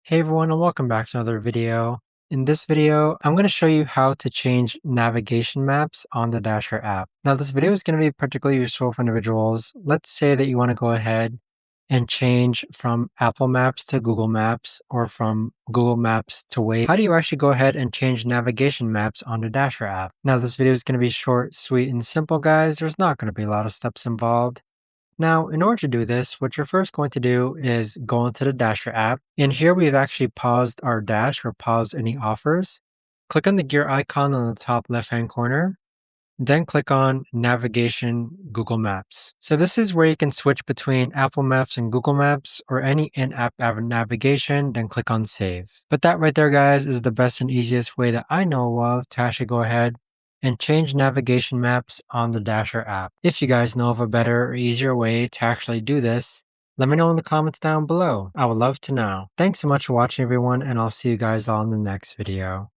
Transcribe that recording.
Hey everyone, and welcome back to another video. In this video, I'm going to show you how to change navigation maps on the Dasher app. Now, this video is going to be particularly useful for individuals. Let's say that you want to go ahead and change from Apple Maps to Google Maps or from Google Maps to Waze. How do you actually go ahead and change navigation maps on the Dasher app? Now, this video is going to be short, sweet, and simple, guys. There's not going to be a lot of steps involved. Now, in order to do this, what you're first going to do is go into the Dasher app. And here we've actually paused our dash or paused any offers. Click on the gear icon on the top left-hand corner. Then click on Navigation Google Maps. So this is where you can switch between Apple Maps and Google Maps or any in-app navigation, then click on Save. But that right there, guys, is the best and easiest way that I know of to actually go ahead and change navigation maps on the Dasher app. If you guys know of a better or easier way to actually do this, let me know in the comments down below. I would love to know. Thanks so much for watching, everyone, and I'll see you guys all in the next video.